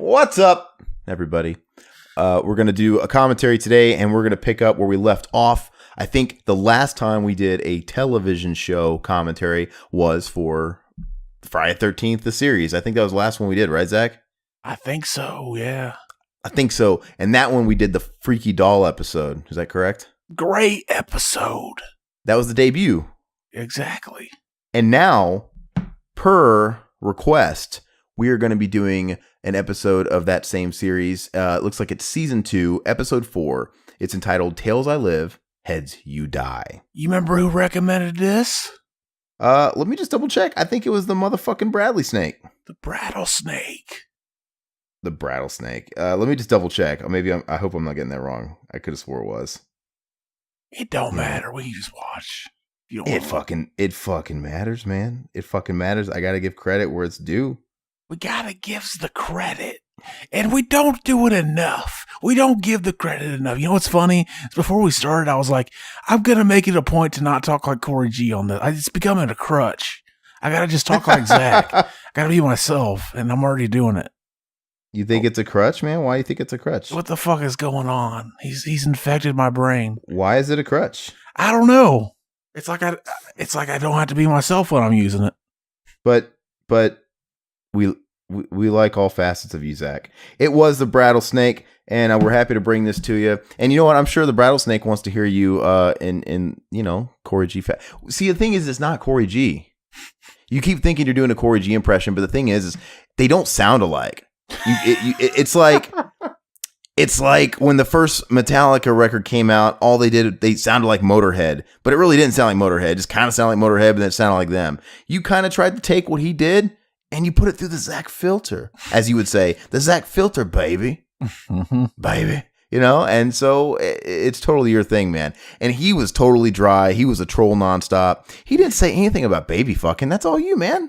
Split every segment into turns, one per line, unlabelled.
What's up, everybody? We're going to do a commentary today, and we're going to pick up where we left off. I think the last time we did a television show commentary was for Friday the 13th, the series. I think that was the last one we did, right, Zach?
I think so, yeah.
I think so. And that one we did the Freaky Doll episode. Is that correct?
Great episode.
That was the debut.
Exactly.
And now, per request, we are going to be doing an episode of that same series. It looks like it's season 2, episode 4. It's entitled Tales I Live, Heads You Die.
You remember who recommended this?
Let me just double check. I think it was the motherfucking Bradley Snake.
The Brattlesnake.
The Brattlesnake. Let me just double check. I hope I'm not getting that wrong. I could have swore it was.
It don't matter. We can just watch. You don't
It fucking matters, man. It fucking matters. I gotta give credit where it's due.
We gotta give the credit. And we don't do it enough. We don't give the credit enough. You know what's funny? Before we started, I was like, I'm gonna make it a point to not talk like Corey G on this. It's becoming a crutch. I gotta just talk like Zach. I gotta be myself, and I'm already doing it.
You think it's a crutch, man? Why do you think it's a crutch?
What the fuck is going on? He's infected my brain.
Why is it a crutch?
I don't know. It's like I don't have to be myself when I'm using it.
But we like all facets of you, Zach. It was the Brattlesnake, and we're happy to bring this to you. And you know what? I'm sure the Brattlesnake wants to hear you in Corey G. See, the thing is, it's not Corey G. You keep thinking you're doing a Corey G impression, but the thing is they don't sound alike. It's like when the first Metallica record came out, all they sounded like Motorhead, but it really didn't sound like Motorhead. It just kind of sounded like Motorhead, but then it sounded like them. You kind of tried to take what he did and you put it through the Zach filter, as you would say, the Zach filter, baby, baby, and so it's totally your thing, man. And he was totally dry. He was a troll nonstop. He didn't say anything about baby fucking. That's all you, man.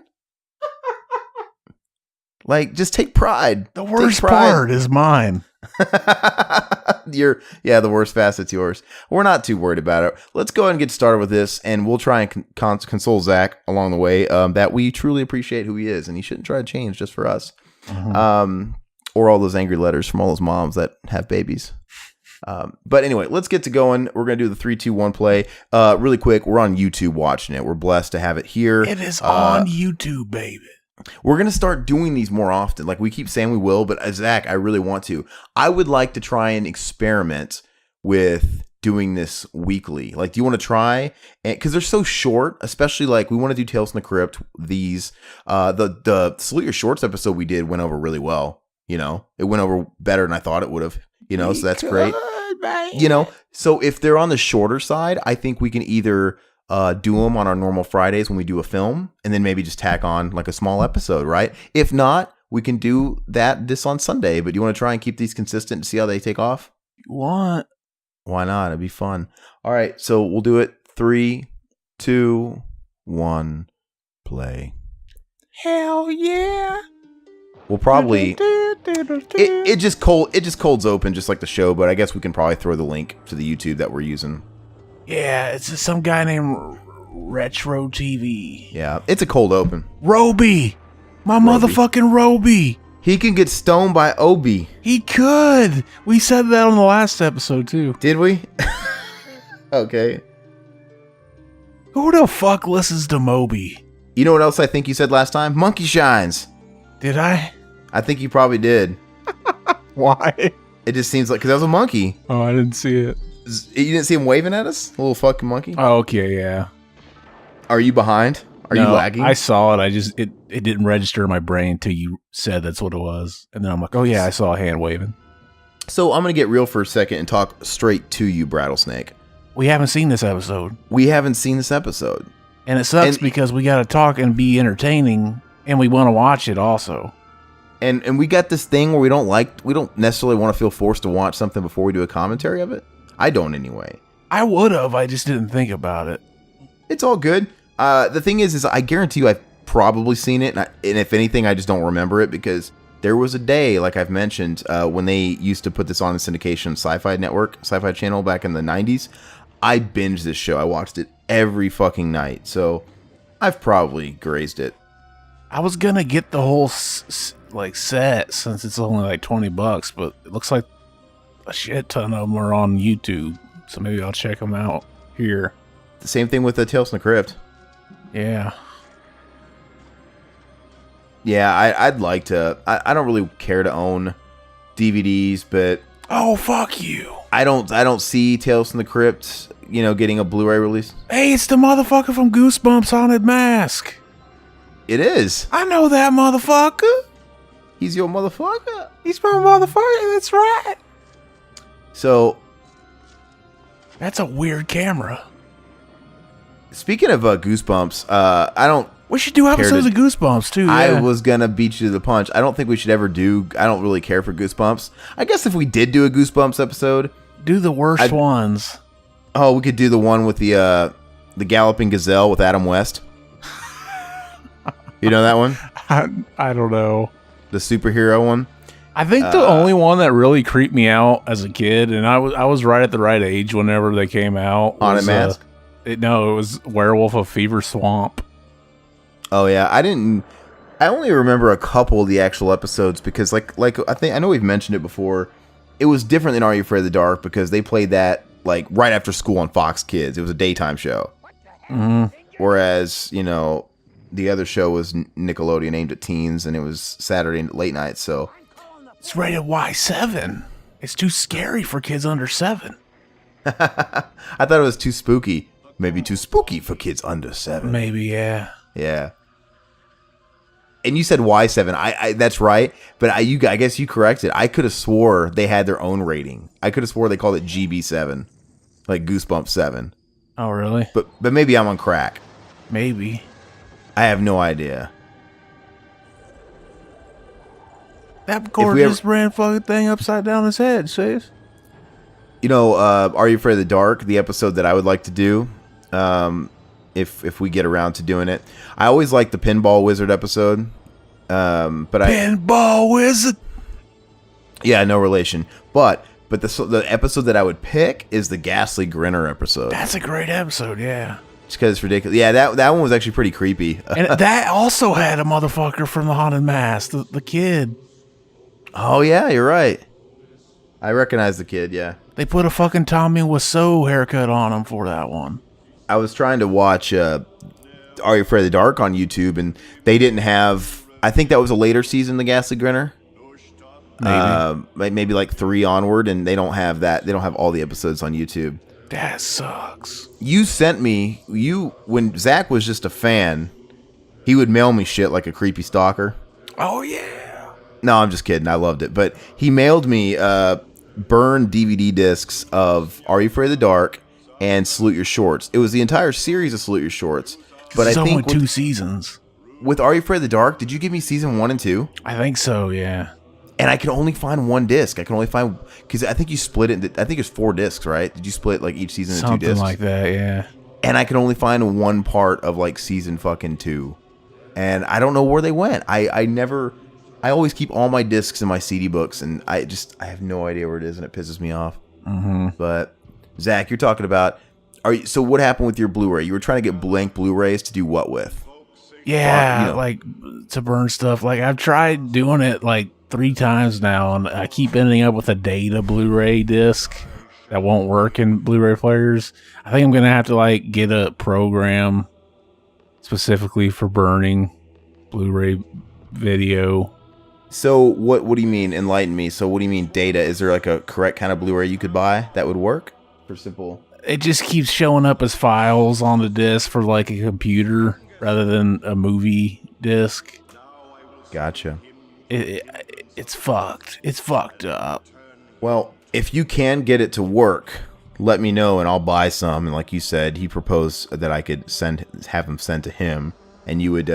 Like, just take pride.
The worst part is mine.
The worst facet's yours. We're not too worried about it. Let's go ahead and get started with this, and we'll try and console Zach along the way that we truly appreciate who he is, and he shouldn't try to change just for us. Mm-hmm. Or all those angry letters from all those moms that have babies. But anyway, let's get to going. We're going to do the 3, 2, 1 play. Really quick, we're on YouTube watching it. We're blessed to have it here.
It is on YouTube, baby.
We're going to start doing these more often. Like we keep saying we will, but Zach, I really want to. I would like to try and experiment with doing this weekly. Like, do you want to try? Because they're so short, especially like we want to do Tales from the Crypt. These, the Salute Your Shorts episode we did went over really well. It went over better than I thought it would have, so that's great. Man. So if they're on the shorter side, I think we can either do them on our normal Fridays when we do a film, and then maybe just tack on like a small episode, right? If not, we can do this on Sunday. But do you want to try and keep these consistent and see how they take off?
What?
Why not? It'd be fun. All right, so we'll do it. 3, 2, 1, play.
Hell yeah!
We'll probably it just colds open just like the show, but I guess we can probably throw the link to the YouTube that we're using.
Yeah, it's just some guy named Retro TV.
Yeah, it's a cold open.
Roby! Motherfucking Roby!
He can get stoned by Obi.
He could! We said that on the last episode, too.
Did we? Okay.
Who the fuck listens to Moby?
You know what else I think you said last time? Monkey shines.
Did I?
I think you probably did.
Why?
It just seems like, because that was a monkey.
Oh, I didn't see it.
You didn't see him waving at us? A little fucking monkey?
Oh, okay, yeah.
Are you behind? Are you lagging?
I saw it. It didn't register in my brain until you said that's what it was. And then I'm like, oh yeah, I saw a hand waving.
So I'm going to get real for a second and talk straight to you, Brattlesnake.
We haven't seen this episode.
And
it sucks because we got to talk and be entertaining, and we want to watch it also.
And we got this thing where we don't necessarily want to feel forced to watch something before we do a commentary of it. I don't anyway.
I would have. I just didn't think about it.
It's all good. The thing is I guarantee you I've probably seen it. And if anything, I just don't remember it because there was a day, like I've mentioned, when they used to put this on the syndication Sci-Fi Channel back in the 90s. I binged this show. I watched it every fucking night. So I've probably grazed it.
I was going to get the whole like set since it's only like $20, but it looks like a shit ton of them are on YouTube. So maybe I'll check them out here.
The same thing with the Tales from the Crypt.
Yeah.
Yeah, I'd like to. I don't really care to own DVDs, but
Oh, fuck you.
I don't see Tales from the Crypt, getting a Blu-ray release.
Hey, it's the motherfucker from Goosebumps Haunted Mask.
It is.
I know that motherfucker.
He's your motherfucker.
He's my motherfucker. That's right.
So,
That's a weird camera.
speaking of Goosebumps, I don't.
We should do episodes of Goosebumps, too. Yeah.
I was gonna beat you to the punch. I don't think we should ever do. I don't really care for Goosebumps. I guess if we did do a Goosebumps episode,
do the worst ones.
Oh, we could do the one with the Galloping Gazelle with Adam West. You know that one?
I don't know.
The superhero one?
I think the only one that really creeped me out as a kid, and I was right at the right age whenever they came out.
Haunted Mask?
It was Werewolf of Fever Swamp.
Oh yeah, I only remember a couple of the actual episodes because like I know we've mentioned it before. It was different than Are You Afraid of the Dark because they played that like right after school on Fox Kids. It was a daytime show.
Mm-hmm.
Whereas, the other show was Nickelodeon aimed at teens and it was Saturday late night, so
It's rated Y7. It's too scary for kids under 7.
I thought it was too spooky. Maybe too spooky for kids under 7.
Maybe, yeah.
Yeah. And you said Y7. I that's right. But I guess you corrected. I could have swore they had their own rating. I could have swore they called it GB7, like Goosebumps 7.
Oh, really?
But maybe I'm on crack.
Maybe.
I have no idea.
That cord just ran fucking thing upside down his head, sis.
Are You Afraid of the Dark? The episode that I would like to do, if we get around to doing it. I always like the Pinball Wizard episode.
Pinball Wizard.
Yeah, no relation. But the episode that I would pick is the Ghastly Grinner episode.
That's a great episode, yeah.
Just because it's ridiculous. Yeah, that one was actually pretty creepy.
And that also had a motherfucker from the Haunted Mask, the kid.
Oh yeah, you're right. I recognize the kid. Yeah.
They put a fucking Tommy Wiseau haircut on him for that one.
I was trying to watch Are You Afraid of the Dark on YouTube, and they didn't have. I think that was a later season, the Ghastly Grinner. Maybe like 3 onward, and they don't have that. They don't have all the episodes on YouTube.
That sucks.
You sent me when Zach was just a fan. He would mail me shit like a creepy stalker.
Oh yeah.
No, I'm just kidding. I loved it, but he mailed me burned DVD discs of Are You Afraid of the Dark and Salute Your Shorts. It was the entire series of Salute Your Shorts. But
it's
I think
only 2 seasons.
With Are You Afraid of the Dark, did you give me season 1 and 2?
I think so, yeah.
And I can only find 1 disc. I can only find because I think you split it. I think it's 4 discs, right? Did you split like each season into 2 discs?
Something like that, yeah.
And I can only find 1 part of like season fucking 2, and I don't know where they went. I always keep all my discs in my CD books, and I have no idea where it is, and it pisses me off.
Mm-hmm.
But Zach, you're talking about. So what happened with your Blu-ray? You were trying to get blank Blu-rays to do what with?
Yeah, like to burn stuff. Like I've tried doing it like 3 times now, and I keep ending up with a data Blu-ray disc that won't work in Blu-ray players. I think I'm gonna have to like get a program specifically for burning Blu-ray video.
So what do you mean? Enlighten me. So what do you mean data? Is there like a correct kind of Blu-ray you could buy that would work for simple?
It just keeps showing up as files on the disc for like a computer rather than a movie disc.
Gotcha.
It's fucked. It's fucked up.
Well, if you can get it to work, let me know and I'll buy some. And like you said, he proposed that I could have them sent to him, and you would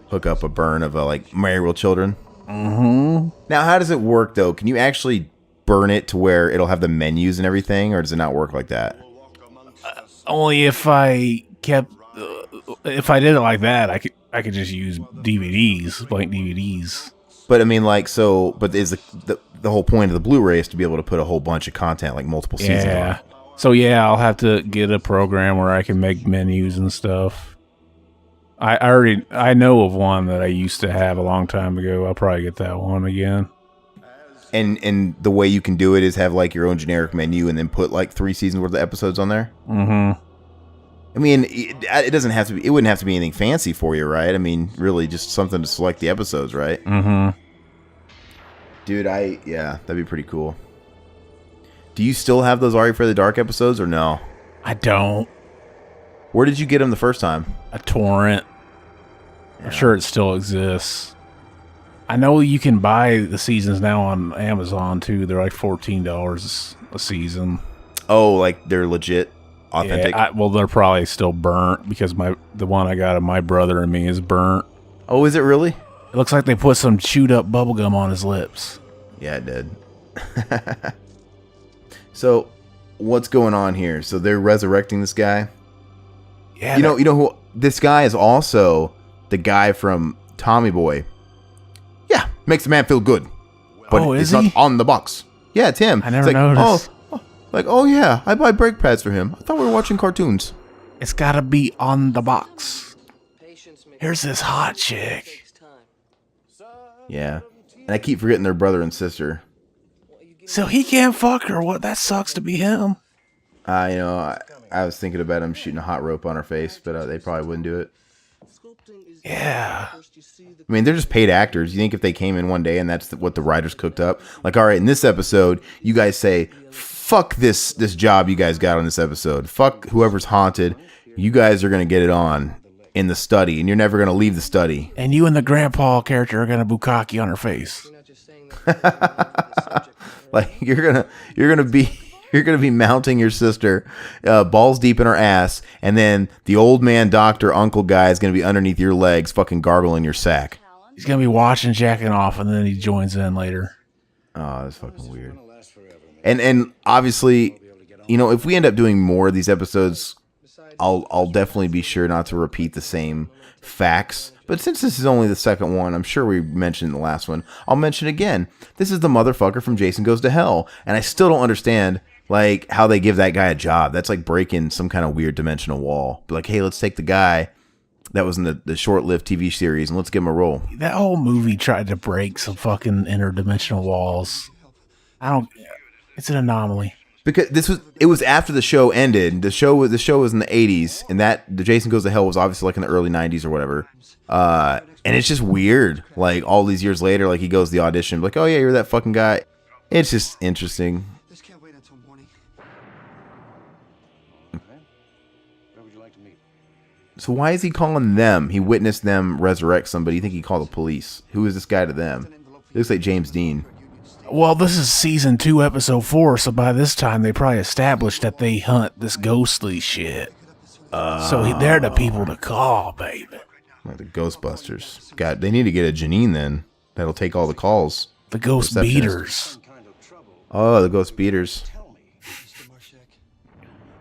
hook up a burn of like Merry Real Children.
Mm-hmm.
Now, how does it work though? Can you actually burn it to where it'll have the menus and everything, or does it not work like that?
Only if I kept. If I did it like that, I could just use DVDs, blank DVDs.
But I mean, like, so. But is the whole point of the Blu-ray is to be able to put a whole bunch of content, like multiple seasons on?
So yeah, I'll have to get a program where I can make menus and stuff. I know of one that I used to have a long time ago. I'll probably get that one again.
And the way you can do it is have like your own generic menu and then put like 3 seasons worth of episodes on there.
Mm-hmm.
I mean, it doesn't have to be. It wouldn't have to be anything fancy for you, right? I mean, really, just something to select the episodes, right?
Mm-hmm.
Dude, that'd be pretty cool. Do you still have those Are You Afraid of the Dark episodes or no?
I don't.
Where did you get them the first time?
A torrent.
Yeah.
I'm sure it still exists. I know you can buy the seasons now on Amazon too. They're like $14 a season.
Oh, like they're legit, authentic.
Yeah, well, they're probably still burnt because the one I got of my brother and me is burnt.
Oh, is it really?
It looks like they put some chewed up bubblegum on his lips.
Yeah, it did. So, what's going on here? So they're resurrecting this guy.
Yeah,
you know who this guy is? Also the guy from Tommy Boy. Yeah, makes the man feel good, but it's not on the box. Yeah, it's him.
I never noticed.
Oh yeah, I buy brake pads for him. I thought we were watching cartoons.
It's gotta be on the box. Here's this hot chick.
Yeah, and I keep forgetting their brother and sister.
So he can't fuck her. What? That sucks to be him.
I was thinking about him shooting a hot rope on her face, but they probably wouldn't do it.
Yeah.
I mean, they're just paid actors. You think if they came in one day and that's what the writers cooked up? Like, all right, in this episode, you guys say, fuck this job you guys got on this episode. Fuck whoever's haunted. You guys are going to get it on in the study, and you're never going to leave the study.
And you and the grandpa character are going to bukkake on her face.
Like, you're gonna be mounting your sister, balls deep in her ass, and then the old man doctor uncle guy is gonna be underneath your legs, fucking gargling your sack.
He's gonna be watching jacking off, and then he joins in later.
Oh, that's fucking weird. And obviously, if we end up doing more of these episodes, I'll definitely be sure not to repeat the same facts. But since this is only the second one, I'm sure we mentioned the last one. I'll mention again. This is the motherfucker from Jason Goes to Hell, and I still don't understand like how they give that guy a job. That's like breaking some kind of weird dimensional wall. Be like, hey, let's take the guy that was in the short-lived TV series and let's give him a role.
That whole movie tried to break some fucking interdimensional walls. It's an anomaly.
Because it was after the show ended. The show was in the 80s, and the Jason Goes to Hell was obviously like in the early 90s or whatever. And it's just weird. Like all these years later, like he goes to the audition, like, oh yeah, you're that fucking guy. It's just interesting.
This can't wait until morning. Where would you like to meet?
So why is he calling them? He witnessed them resurrect somebody. You think he called the police? Who is this guy to them? It looks like James Dean.
Well, this is season 2, episode 4, so by this time they probably established that they hunt this ghostly shit. So they're the people to call, baby.
Like the Ghostbusters. God, they need to get a Janine then. That'll take all the calls.
The Ghost Beaters.
Oh, the Ghost Beaters.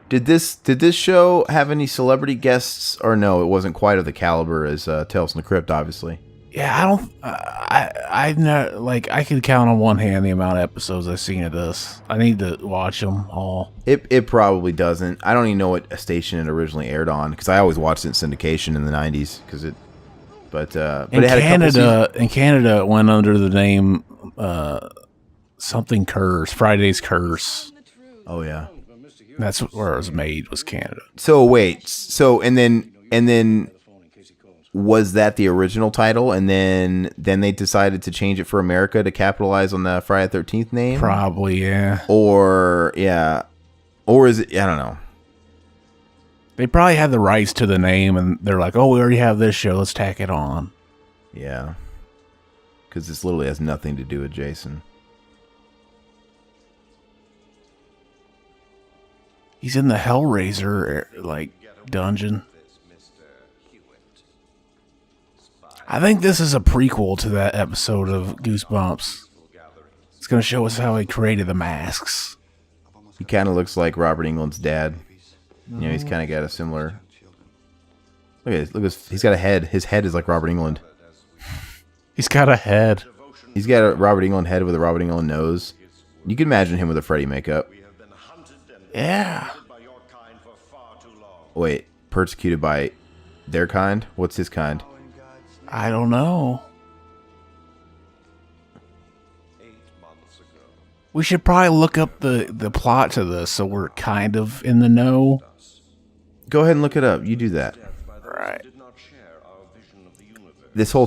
Did this show have any celebrity guests, or no? It wasn't quite of the caliber as Tales from the Crypt, obviously.
Yeah, I not like I could count on one hand the amount of episodes I've seen of this. I need to watch them all.
It probably doesn't. I don't even know what station it originally aired on because I always watched it in syndication in the '90s But
in
it had
Canada, it went under the name something Curse, Friday's Curse.
Oh yeah,
that's where it was made. Was Canada.
So wait, and then. Was that the original title, and then they decided to change it for America to capitalize on the Friday the 13th name?
Probably, yeah.
Or is it? I don't know.
They probably had the rights to the name, and they're like, "Oh, we already have this show. Let's tack it on."
Yeah, because this literally has nothing to do with Jason.
He's in the Hellraiser dungeon. I think this is a prequel to that episode of Goosebumps. It's going to show us how he created the masks.
He kind of looks like Robert Englund's dad. He's kind of got a similar... Look at this. He's got a head. His head is like Robert Englund.
He's got a head.
He's got a Robert Englund head with a Robert Englund nose. You can imagine him with a Freddy makeup.
Yeah.
Wait, persecuted by... Their kind? What's his kind?
I don't know. We should probably look up the plot to this so we're kind of in the know.
Go ahead and look it up. You do that.
Right.
This whole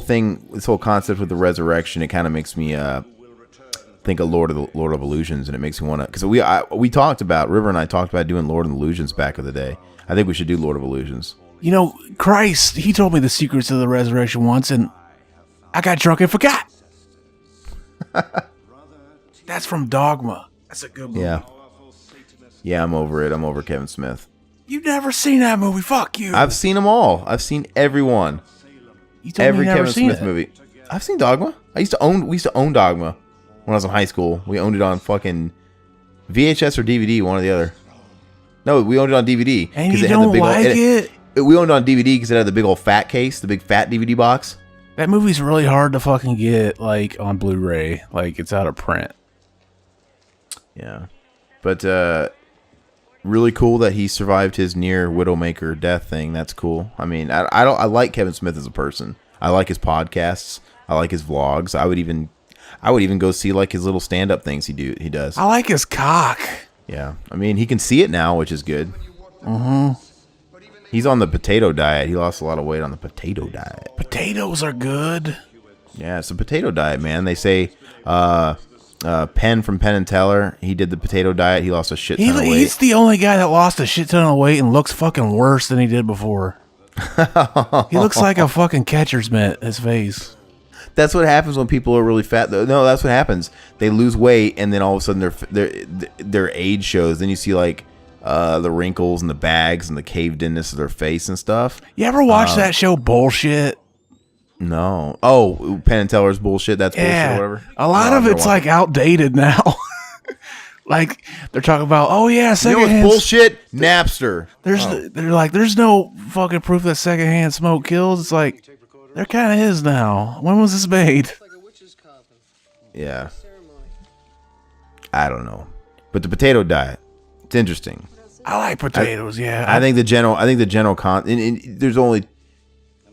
concept with the resurrection, it kind of makes me think of Lord of Illusions, and it makes me want to, because we talked about, River and I talked about doing Lord of Illusions back in the day. I think we should do Lord of Illusions.
You know, Christ, he told me the secrets of the resurrection once, and I got drunk and forgot. That's from Dogma. That's a good movie.
Yeah, I'm over it. I'm over Kevin Smith.
You've never seen that movie. Fuck you.
I've seen them all. I've seen every one.
You told
Every
me you never
Kevin
seen
Smith
it.
movie. I've seen Dogma. We used to own Dogma when I was in high school. We owned it on fucking VHS or DVD, one or the other. No, we owned it on DVD.
And you
it had
don't
the big
like it?
We owned it on DVD because it had the big old fat case, the big fat DVD box.
That movie's really hard to fucking get, like, on Blu-ray. Like, it's out of print.
Yeah. But really cool that he survived his near Widowmaker death thing. That's cool. I mean, I like Kevin Smith as a person. I like his podcasts. I like his vlogs. I would even go see like his little stand-up things he does.
I like his cock.
Yeah. I mean, he can see it now, which is good. Mm-hmm. He's on the potato diet. He lost a lot of weight on the potato diet.
Potatoes are good.
Yeah, it's a potato diet, man. They say Penn from Penn and Teller, he did the potato diet. He lost a shit ton of weight.
He's the only guy that lost a shit ton of weight and looks fucking worse than he did before. He looks like a fucking catcher's mitt, his face.
That's what happens when people are really fat, though. No, that's what happens. They lose weight, and then all of a sudden their age shows. Then you see like the wrinkles and the bags and the caved inness of their face and stuff.
You ever watch that show Bullshit?
No. Oh, Penn and Teller's bullshit. That's bullshit. Or whatever.
A lot of it's like outdated now. Like they're talking about, oh yeah, secondhand.
You know what's bullshit? Napster.
They're like, there's no fucking proof that secondhand smoke kills. It's like there kind of is now. When was this made?
Yeah. I don't know, but the potato diet, it's interesting.
I like potatoes.
I think the general there's only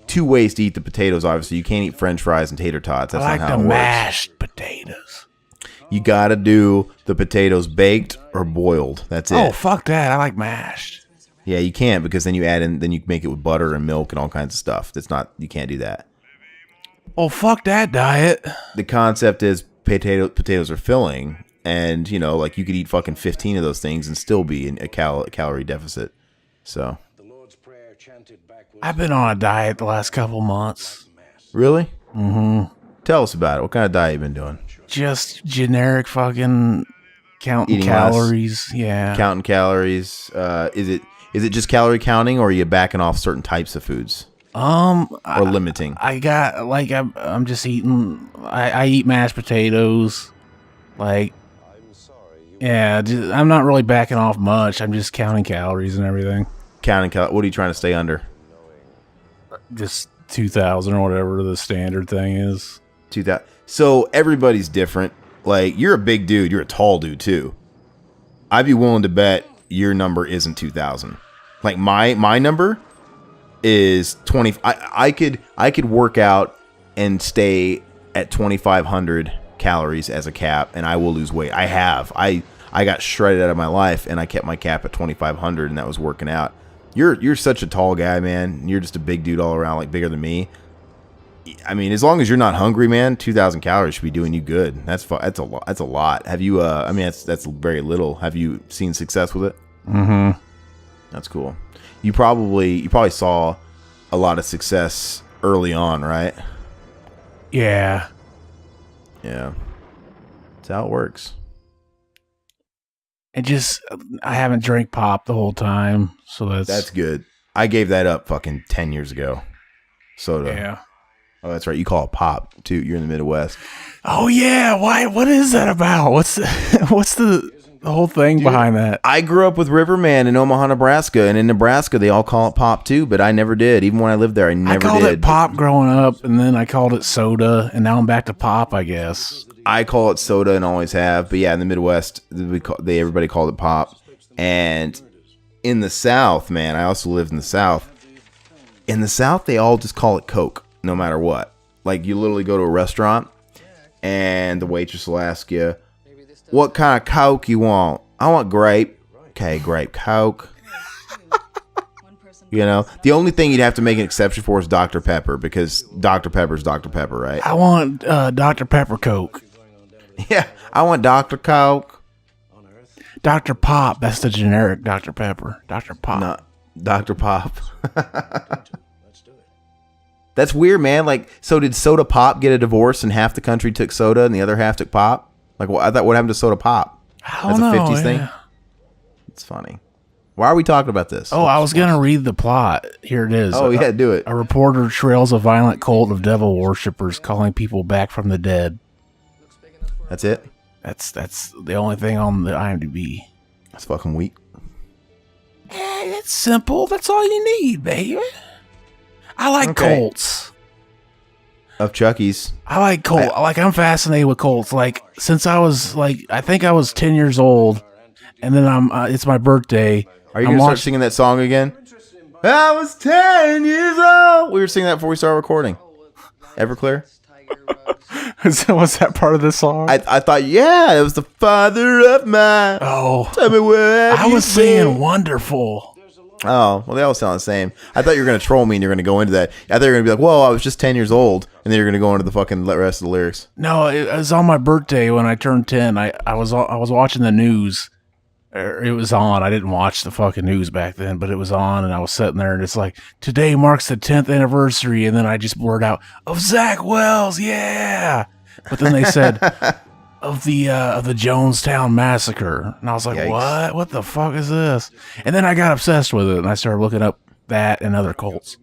two ways to eat the potatoes. Obviously, you can't eat French fries and tater tots. That's
I like
not how
the
it works.
mashed potatoes.
You gotta do the potatoes baked or boiled. That's it.
Oh fuck that! I like mashed.
Yeah, you can't because then you make it with butter and milk and all kinds of stuff. You can't do that.
Oh fuck that diet.
The concept is potatoes are filling, and like you could eat fucking 15 of those things and still be in a calorie deficit. So
I've been on a diet the last couple months.
Really? Mm-hmm. Tell us about it. What kind of diet you been doing?
Just generic fucking counting
Eating
calories.
less.
Yeah.
Counting calories. Is it just calorie counting, or are you backing off certain types of foods? Or limiting?
I got like I'm just eating. I eat mashed potatoes. Like, yeah, I'm not really backing off much. I'm just counting calories and everything.
What are you trying to stay under?
Just 2,000 or whatever the standard thing is.
2,000. So everybody's different. Like, you're a big dude. You're a tall dude too. I'd be willing to bet your number isn't 2,000. Like my number is 20. I could work out and stay at 2,500 calories as a cap, and I will lose weight. I got shredded out of my life, and I kept my cap at 2,500, and that was working out. You're such a tall guy, man. You're just a big dude all around, like bigger than me. I mean, as long as you're not hungry, man, 2,000 calories should be doing you good. That's a lot. That's a lot. Have you? I mean, that's very little. Have you seen success with it?
Mm-hmm.
That's cool. You probably saw a lot of success early on, right?
Yeah.
Yeah. That's how it works.
I haven't drank pop the whole time, so
that's good. I gave that up fucking 10 years ago. Soda.
Yeah.
Oh, that's right. You call it pop too. You're in the Midwest.
Oh yeah. Why? What is that about? What's the whole thing behind that?
I grew up with Riverman in Omaha, Nebraska, and in Nebraska they all call it pop too, but I never did. Even when I lived there, I never did.
I called it pop growing up, and then I called it soda, and now I'm back to pop, I guess.
I call it soda and always have, but yeah, in the Midwest, everybody called it pop. And in the South, man, I also lived in the South. In the South, they all just call it Coke, no matter what. Like, you literally go to a restaurant, and the waitress will ask you, what kind of Coke you want? I want grape. Okay, grape Coke. You know, the only thing you'd have to make an exception for is Dr. Pepper, because Dr. Pepper's Dr. Pepper, right?
I want Dr. Pepper Coke.
Yeah, I want Dr. Coke.
Dr. Pop, that's the generic Dr. Pepper. Dr. Pop.
No, Dr. Pop. That's weird, man. Like, so did Soda Pop get a divorce and half the country took soda and the other half took pop? Like, I thought, what happened to Soda Pop?
I don't know.
That's a 50s thing? It's funny. Why are we talking about this?
Oh, I was going to read the plot. Here it is.
Oh, yeah, do it.
A reporter trails a violent cult of devil worshippers calling people back from the dead.
That's it?
That's the only thing on the IMDb.
That's fucking weak.
It's simple. That's all you need, baby. I like cults.
Of Chucky's.
I like cult. I'm fascinated with cults. Like, since I was I think I was 10 years old, and then it's my birthday.
Are you going to start singing that song again? I was 10 years old. We were singing that before we started recording. Everclear?
Was that part of the song?
I thought, yeah, it was the father of mine.
Oh.
Tell me where
I was singing Wonderful.
Oh, well, they all sound the same. I thought you were going to troll me and you're going to go into that. I thought you were going to be like, whoa, I was just 10 years old. And then you're going to go into the fucking rest of the lyrics.
No, it was on my birthday when I turned 10. I was watching the news. It was on. I didn't watch the fucking news back then, but it was on, and I was sitting there, and it's like, today marks the 10th anniversary, and then I just blurred out, of Zach Wells, yeah! But then they said, of the Jonestown Massacre. And I was like,
Yikes.
what? What the fuck is this? And then I got obsessed with it, and I started looking up that and other cults.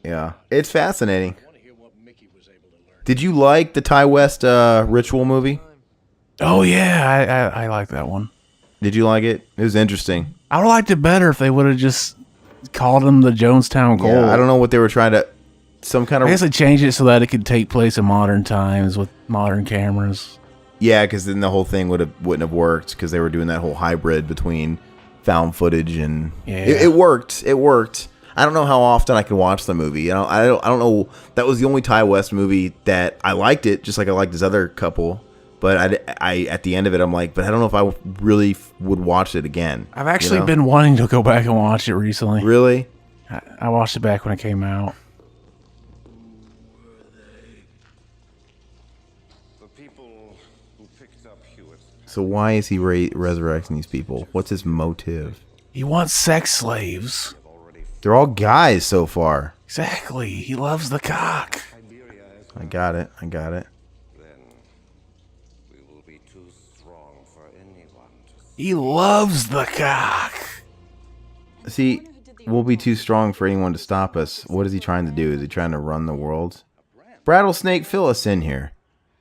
Yeah, it's fascinating. Did you like the Ty West Ritual movie?
Oh, yeah, I like that one.
Did you like it? It was interesting.
I would have liked it better if they would have just called him the Jonestown Cult.
Yeah, I don't know what they were trying to... Some kind of...
I guess they changed it so that it could take place in modern times with modern cameras.
Yeah, because then the whole thing wouldn't have worked because they were doing that whole hybrid between found footage and...
Yeah.
It worked. It worked. I don't know how often I can watch the movie. I don't know. That was the only Ty West movie that I liked it, just like I liked his other couple. But I at the end of it, I'm like, but I don't know if I really would watch it again.
I've actually been wanting to go back and watch it recently.
Really?
I watched it back when it came out.
The people who picked up Hewitt.
So why is he resurrecting these people? What's his motive?
He wants sex slaves.
They're all guys so far.
Exactly. He loves the cock.
I got it.
He loves the cock.
See, we'll be too strong for anyone to stop us. What is he trying to do? Is he trying to run the world? Rattlesnake, fill us in here.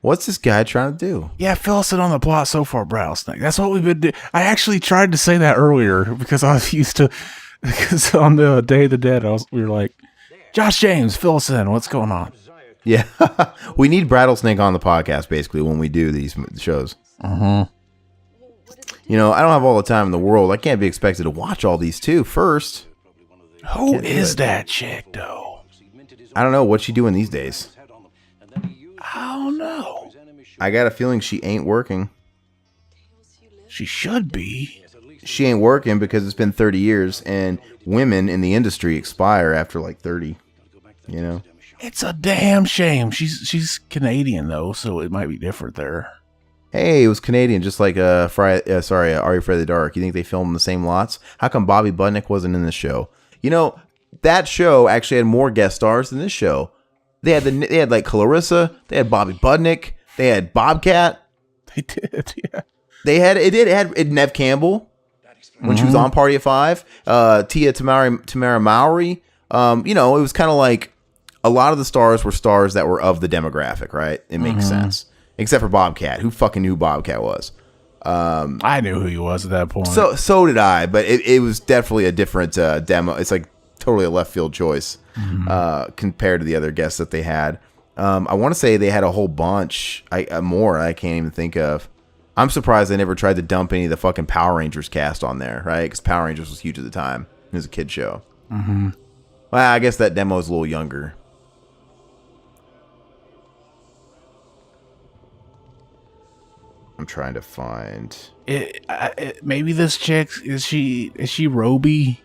What's this guy trying to do?
Yeah, fill us in on the plot so far, Rattlesnake. That's what we've been doing. I actually tried to say that earlier because I was used to... Because on the Day of the Dead, we were like, Josh James, fill us in. What's going on?
Yeah. We need Rattlesnake on the podcast, basically, when we do these shows.
Uh-huh.
You know, I don't have all the time in the world. I can't be expected to watch all these, too, first.
Who is that chick, though?
I don't know. What's she doing these days?
I don't know.
I got a feeling she ain't working.
She should be.
She ain't working because it's been 30 years, and women in the industry expire after, like, 30. You know?
It's a damn shame. She's Canadian, though, so it might be different there.
Hey, it was Canadian, just like Are You Afraid of the Dark. You think they filmed in the same lots? How come Bobby Budnick wasn't in this show? You know, that show actually had more guest stars than this show. They had like Clarissa, they had Bobby Budnick, they had Bobcat.
They did, yeah.
It had Nev Campbell when she was on Party of Five. Tamara Mowry. You know, it was kind of like a lot of the stars were stars that were of the demographic, right? It makes sense. Except for Bobcat. Who fucking knew who Bobcat was?
I knew who he was at that point.
So did I, but it was definitely a different demo. It's like totally a left field choice compared to the other guests that they had. I want to say they had a whole bunch more I can't even think of. I'm surprised they never tried to dump any of the fucking Power Rangers cast on there, right? Because Power Rangers was huge at the time. It was a kid show. Well, I guess that demo is a little younger. I'm trying to find.
Maybe this chick is she Roby?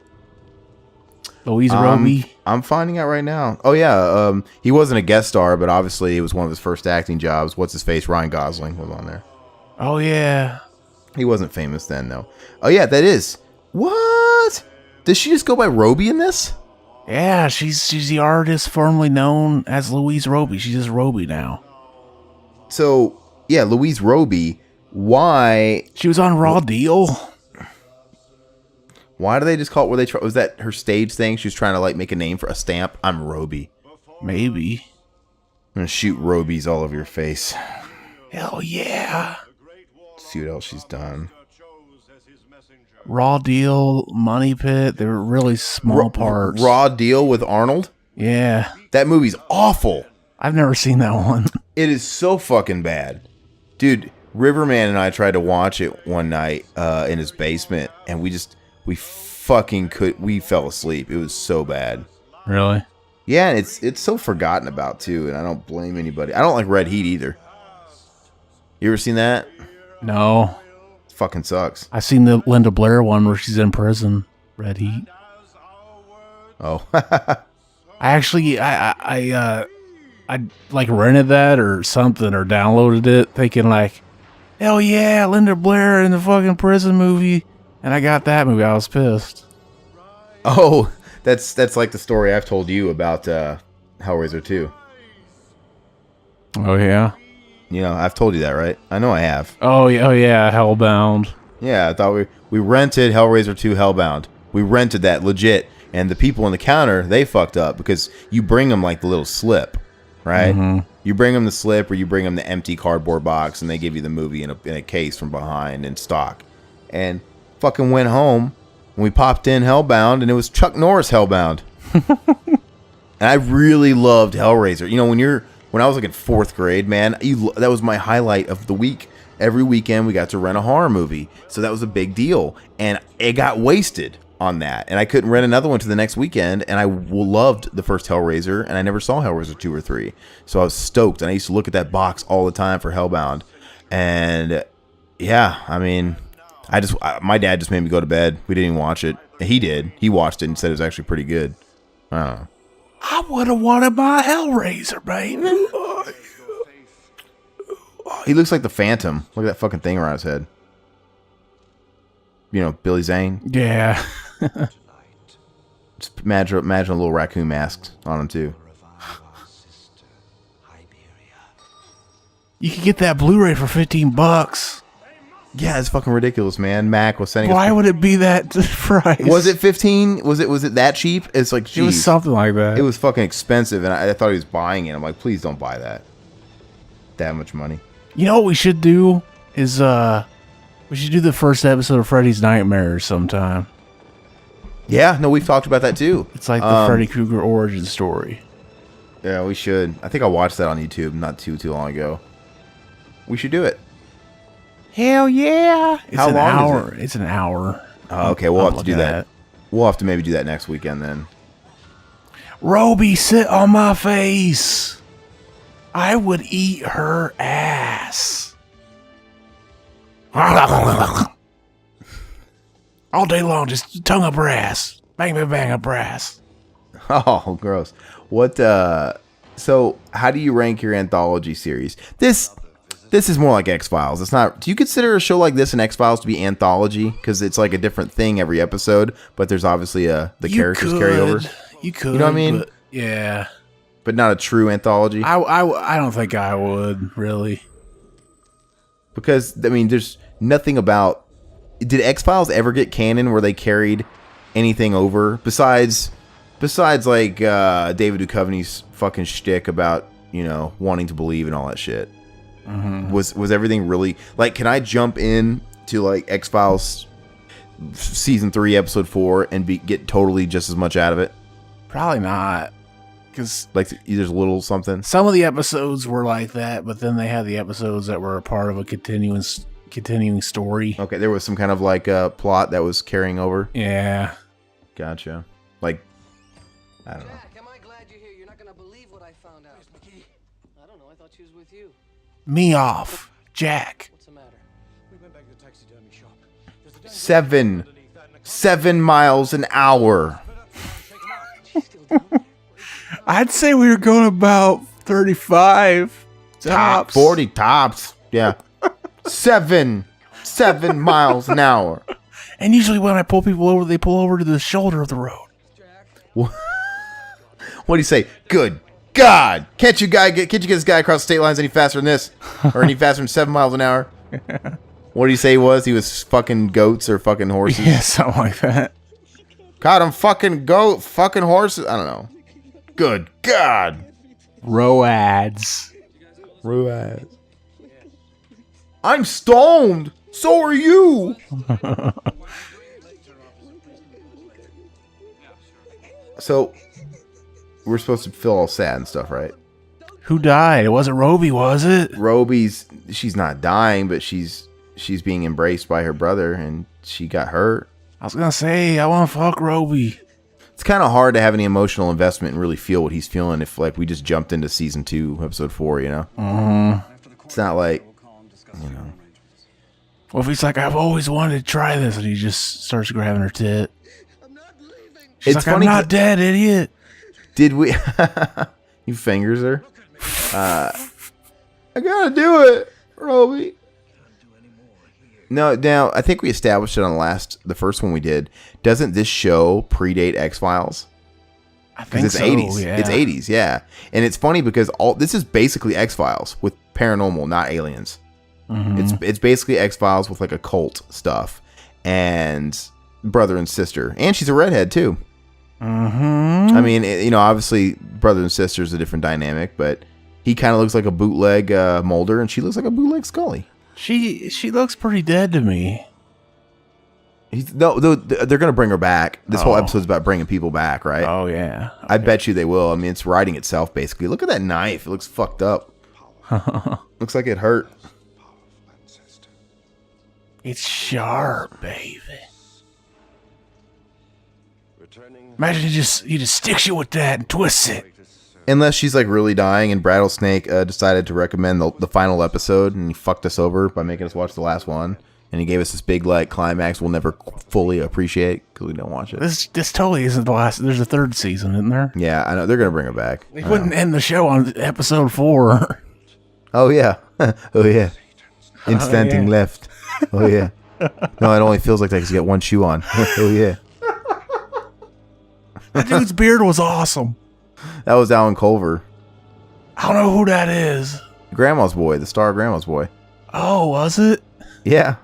Louise Roby?
I'm finding out right now. Oh yeah, he wasn't a guest star, but obviously it was one of his first acting jobs. What's his face? Ryan Gosling was on there.
Oh yeah.
He wasn't famous then though. Oh yeah, that is. What? Does she just go by Roby in this?
Yeah, she's the artist formerly known as Louise Roby. She's just Roby now.
So yeah, Louise Roby. Why?
She was on Raw Deal.
Why do they just call it? Were they? Was that her stage thing? She was trying to like make a name for a stamp. I'm Roby.
Maybe.
I'm gonna shoot Robies all over your face.
Hell yeah.
See what else she's done.
Raw Deal, Money Pit. They were really small parts.
Raw Deal with Arnold.
Yeah.
That movie's awful.
I've never seen that one.
It is so fucking bad, dude. Riverman and I tried to watch it one night in his basement, and we fell asleep. It was so bad.
Really?
Yeah, and it's so forgotten about too, and I don't blame anybody. I don't like Red Heat either. You ever seen that?
No.
It fucking sucks.
I seen the Linda Blair one where she's in prison. Red Heat.
Oh.
I like rented that or something or downloaded it thinking like, hell yeah, Linda Blair in the fucking prison movie. And I got that movie. I was pissed.
Oh, that's like the story I've told you about Hellraiser 2.
Oh yeah.
You know, I've told you that, right? I know I have.
Oh yeah, Hellbound.
Yeah, I thought we rented Hellraiser 2 Hellbound. We rented that legit, and the people on the counter, they fucked up because you bring them like the little slip, right? Mm-hmm. You bring them the slip or you bring them the empty cardboard box, and they give you the movie in a case from behind in stock. And fucking went home, and we popped in Hellbound, and it was Chuck Norris Hellbound. And I really loved Hellraiser. You know, when I was like in 4th grade, man, that was my highlight of the week. Every weekend we got to rent a horror movie, so that was a big deal, and it got wasted on that, and I couldn't rent another one to the next weekend. And I loved the first Hellraiser, and I never saw Hellraiser 2 or 3, so I was stoked, and I used to look at that box all the time for Hellbound. And yeah, I mean, my dad just made me go to bed. We didn't even watch it. He did. He watched it and said it was actually pretty good. I don't know.
I would have wanted my Hellraiser, baby.
He looks like the Phantom. Look at that fucking thing around his head. You know, Billy Zane.
Yeah.
Just imagine a little raccoon mask on him too.
You could get that Blu-ray for $15.
Yeah, it's fucking ridiculous, man. Mac was sending.
Why would it be that price?
Was it 15? Was it that cheap? It's like, geez.
It was something like that.
It was fucking expensive, and I thought he was buying it. I'm like, please don't buy that. That much money.
You know what we should do is we should do the first episode of Freddy's Nightmares sometime.
Yeah, no, we've talked about that too.
It's like the Freddy Krueger origin story.
Yeah, we should. I think I watched that on YouTube not too long ago. We should do it.
Hell yeah!
How long is it?
It's an hour.
Oh, okay, we'll have to do that. We'll have to maybe do that next weekend then.
Roby, sit on my face. I would eat her ass. All day long, just tongue up her ass. Bang, bang, bang up her ass.
Oh, gross. What, so how do you rank your anthology series? This is more like X-Files. It's not. Do you consider a show like this and X-Files to be anthology? Because it's like a different thing every episode, but there's obviously the characters carry over.
You could.
You know what I mean?
But, yeah.
But not a true anthology.
I don't think I would really.
Because I mean, there's nothing about. Did X-Files ever get canon where they carried anything over besides like David Duchovny's fucking shtick about, you know, wanting to believe and all that shit? Mm-hmm. Was everything really like? Can I jump in to like X-Files season 3 episode 4 and get totally just as much out of it?
Probably not, because
like there's a little something.
Some of the episodes were like that, but then they had the episodes that were a part of a continuing story.
Okay, there was some kind of like plot that was carrying over.
Yeah,
gotcha. Like I don't know.
Jack, am I glad you're here? You're not gonna believe what I found out. I don't know. I thought she was with you.
Me off, Jack.
What's the matter?
We went back to the taxidermy shop. There's a
7 miles an hour.
She's still down there.
I'd say we were going about 35 tops.
40 tops. Yeah. 7 miles an hour.
And usually when I pull people over, they pull over to the shoulder of the road.
What do you say? Good God! Can't you get this guy across state lines any faster than this, or any faster than 7 miles an hour? What did he say he was? He was fucking goats or fucking horses?
Yeah, something like that.
God, I'm fucking horses. I don't know. Good God!
Roads.
Ruaz. I'm stoned. So are you. So we're supposed to feel all sad and stuff, right?
Who died? It wasn't Roby, was it?
She's not dying, but she's being embraced by her brother, and she got hurt.
I was gonna say, I want to fuck Roby.
It's kind of hard to have any emotional investment and really feel what he's feeling if, like, we just jumped into season 2, episode 4, you know? It's not like, you know.
Well, if he's like, I've always wanted to try this, and he just starts grabbing her tit. She's
It's
like,
funny
I'm not dead, idiot.
Did we? You fingers her. I gotta do it, Roby. No, now I think we established it on the first one we did. Doesn't this show predate X-Files?
I think
It's
so,
80s.
yeah.
It's 80s, yeah. And it's funny because this is basically X-Files with paranormal, not aliens. It's basically X-Files with like occult stuff and brother and sister, and she's a redhead too. I mean, obviously brother and sister is a different dynamic, but he kind of looks like a bootleg Mulder, and she looks like a bootleg Scully.
She looks pretty dead to me.
They're gonna bring her back. This whole episode's about bringing people back, right?
Oh yeah,
I bet you they will. I mean, it's writing itself basically. Look at that knife; it looks fucked up. Looks like it hurt.
it's sharp, baby. Imagine he just sticks you with that and twists it.
Unless she's like really dying, and Rattlesnake decided to recommend the final episode, and he fucked us over by making us watch the last one, and he gave us this big like climax we'll never fully appreciate because we don't watch it.
This totally isn't the last. There's a third season, isn't there?
Yeah, I know they're gonna bring her back.
They wouldn't end the show on episode 4.
Oh yeah, oh yeah, instanting left. Oh yeah. No, it only feels like that because you got one shoe on. Oh yeah.
That dude's beard was awesome.
That was Alan Culver.
I don't know who that is.
Grandma's Boy, the star of Grandma's Boy.
Oh, was it?
Yeah.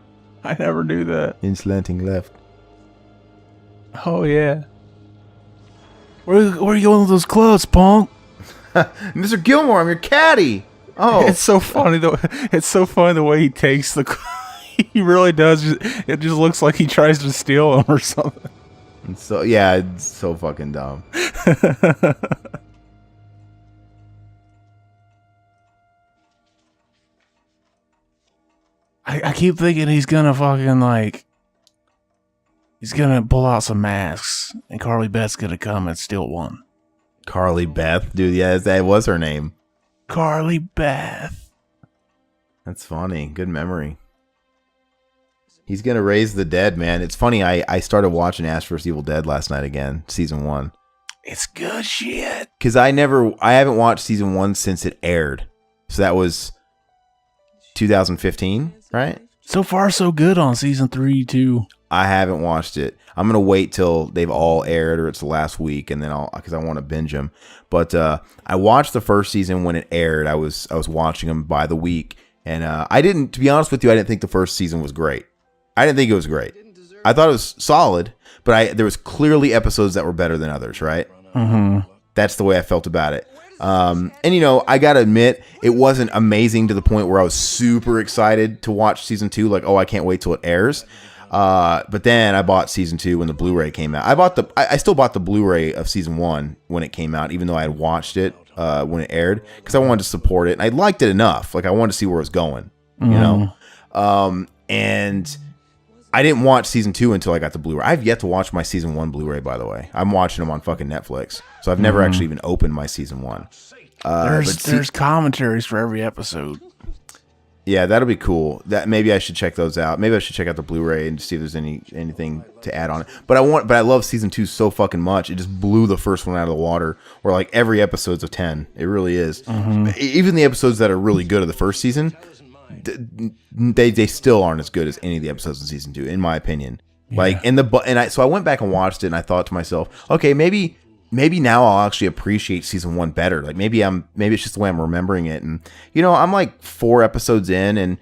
I never knew that.
In slanting left.
Oh yeah. Where are you going with those clothes, punk?
Mr. Gilmore, I'm your caddy. Oh.
It's so funny the way he takes the. He really does. It just looks like he tries to steal them or something.
And so yeah, it's so fucking dumb.
I keep thinking he's gonna fucking like. He's gonna pull out some masks, and Carly Beth's gonna come and steal one.
Carly Beth, dude. Yeah, that was her name.
Carly Beth.
That's funny. Good memory. He's gonna raise the dead, man. It's funny. I started watching Ash vs. Evil Dead last night again, season 1.
It's good shit.
Because I haven't watched season 1 since it aired. So that was 2015, right?
So far, so good on season 3 too.
I haven't watched it. I'm gonna wait till they've all aired or it's the last week, and then because I want to binge them. But I watched the first season when it aired. I was watching them by the week, and to be honest with you, I didn't think the first season was great. I didn't think it was great. I thought it was solid, but there was clearly episodes that were better than others, right?
Mm-hmm.
That's the way I felt about it. And I gotta admit, it wasn't amazing to the point where I was super excited to watch season 2. Like, oh, I can't wait till it airs. But then I bought season 2 when the Blu-ray came out. I still bought the Blu-ray of season 1 when it came out, even though I had watched it when it aired, because I wanted to support it, and I liked it enough. Like, I wanted to see where it was going, you know. And I didn't watch season 2 until I got the Blu-ray. I've yet to watch my season 1 Blu-ray, by the way. I'm watching them on fucking Netflix, so I've never actually even opened my season 1.
There's commentaries for every episode.
Yeah, that'll be cool. That maybe I should check those out. Maybe I should check out the Blu-ray and see if there's anything to add on it. But I love season 2 so fucking much. It just blew the first one out of the water. Where like every episode's a 10. It really is. Even the episodes that are really good of the first season, they still aren't as good as any of the episodes in season 2, in my opinion. Like so I went back and watched it, and I thought to myself, okay, maybe now I'll actually appreciate season 1 better. Like maybe it's just the way I'm remembering it. And I'm like 4 episodes in, and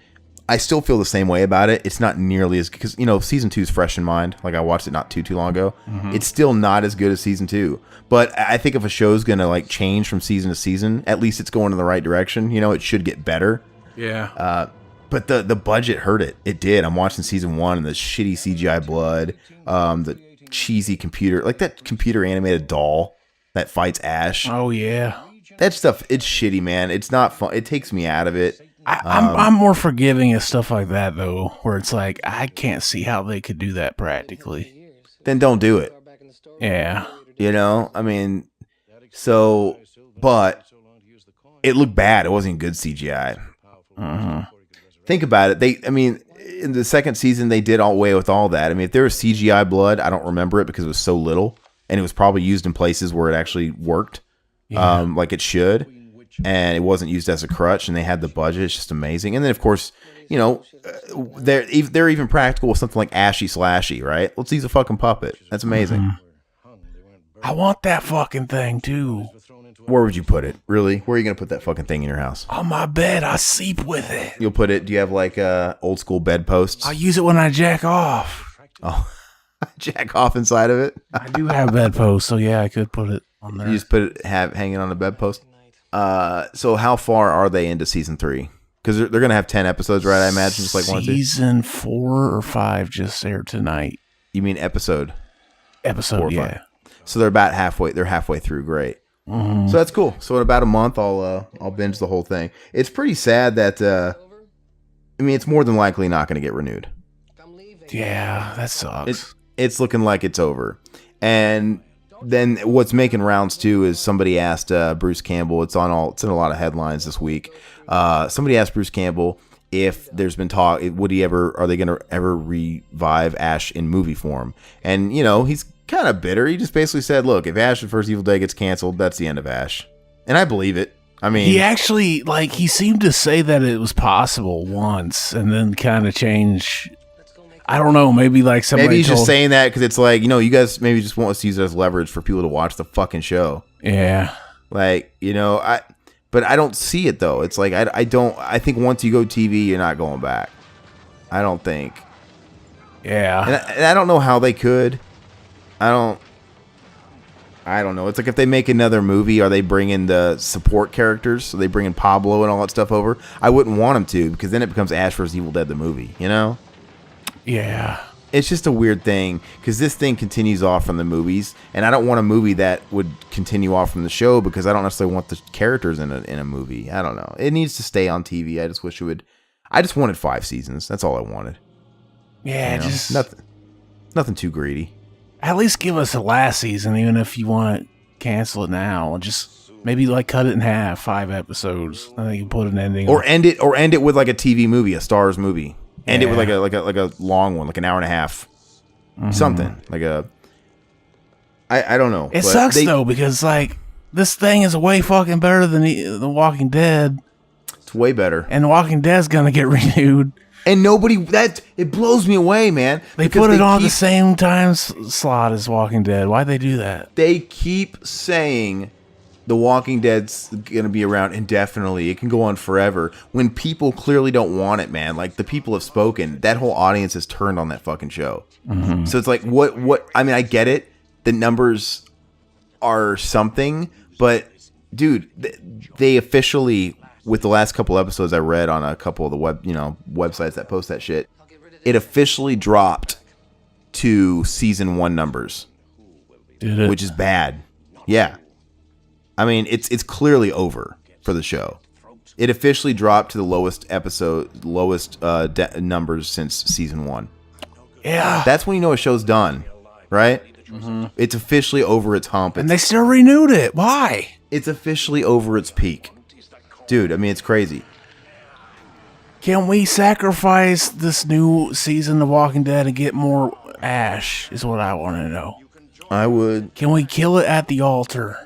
I still feel the same way about it. It's not nearly as, because season 2 is fresh in mind. Like I watched it not too long ago. It's still not as good as season 2. But I think if a show's gonna like change from season to season, at least it's going in the right direction. It should get better.
Yeah.
But the budget hurt it. It did. I'm watching season 1 and the shitty CGI blood, the cheesy computer, like that computer animated doll that fights Ash.
Oh yeah.
That stuff, it's shitty, man. It's not fun. It takes me out of it.
I'm more forgiving of stuff like that though, where it's like I can't see how they could do that practically.
Then don't do it.
Yeah.
I mean, but it looked bad. It wasn't good CGI. Think about it. In the second season, they did away with all that. I mean, if there was CGI blood, I don't remember it because it was so little, and it was probably used in places where it actually worked, like it should, and it wasn't used as a crutch, and they had the budget. It's just amazing. And then, of course, they're even practical with something like Ashy Slashy, right? Let's use a fucking puppet. That's amazing.
I want that fucking thing too.
Where would you put it? Really? Where are you going to put that fucking thing in your house?
On my bed. I sleep with it.
You'll put it, do you have like old school bedposts?
I use it when I jack off.
Oh, jack off inside of it?
I do have bedposts, so yeah, I could put it on there.
You just put it, hanging on the bedpost? So how far are they into season 3? Because they're going to have 10 episodes, right? I imagine, just like one or two.
Season 4 or 5 just aired tonight.
You mean episode?
Episode, yeah. 5.
So they're about halfway. They're halfway through. Great. So that's cool. So in about a month, I'll binge the whole thing. It's pretty sad that it's more than likely not going to get renewed.
Yeah, that sucks.
It's looking like it's over. And then what's making rounds too is somebody asked Bruce Campbell. It's in a lot of headlines this week. Somebody asked Bruce Campbell if there's been talk. Are they going to ever revive Ash in movie form? And he's kind of bitter. He just basically said, look, if Ash the First Evil Day gets canceled, that's the end of Ash. And I believe it. I mean,
he actually, he seemed to say that it was possible once and then kind of change. I don't know, maybe somebody
maybe he's just saying that because it's like, you guys maybe just want us to use it as leverage for people to watch the fucking show.
Yeah.
But I don't see it though. It's like, I think once you go TV, you're not going back. I don't think.
Yeah.
And I don't know how they could. I don't know. It's like if they make another movie, are they bringing the support characters? Are they bringing Pablo and all that stuff over? I wouldn't want them to, because then it becomes Ash vs. Evil Dead the movie,
Yeah.
It's just a weird thing, because this thing continues off from the movies, and I don't want a movie that would continue off from the show, because I don't necessarily want the characters in a movie. I don't know. It needs to stay on TV. I just wish it would. I just wanted 5 seasons. That's all I wanted.
Yeah, just
nothing too greedy.
At least give us a last season, even if you want to cancel it now. Just maybe cut it in half, 5 episodes. And then you can put an ending.
Or end it with like a TV movie, a Stars movie. End it with like a long one, like an hour and a half. Something. I don't know.
It sucks though, because this thing is way fucking better than The Walking Dead.
It's way better.
And The Walking Dead's gonna get renewed.
And it blows me away, man.
They put it on the same time slot as Walking Dead. Why'd they do that?
They keep saying The Walking Dead's going to be around indefinitely. It can go on forever. When people clearly don't want it, man. The people have spoken. That whole audience has turned on that fucking show. So it's like, what? I mean, I get it. The numbers are something. But, dude, they officially... With the last couple episodes I read on a couple of the websites that post that shit, it officially dropped to season 1 numbers.
Did it?
Which is bad. Yeah. I mean, it's clearly over for the show. It officially dropped to the lowest numbers since season 1.
Yeah.
That's when you know a show's done, right? It's officially over its hump.
And they still renewed it. Why?
It's officially over its peak. Dude, I mean, it's crazy.
Can we sacrifice this new season of Walking Dead and get more Ash, is what I want to know.
I would.
Can we kill it at the altar?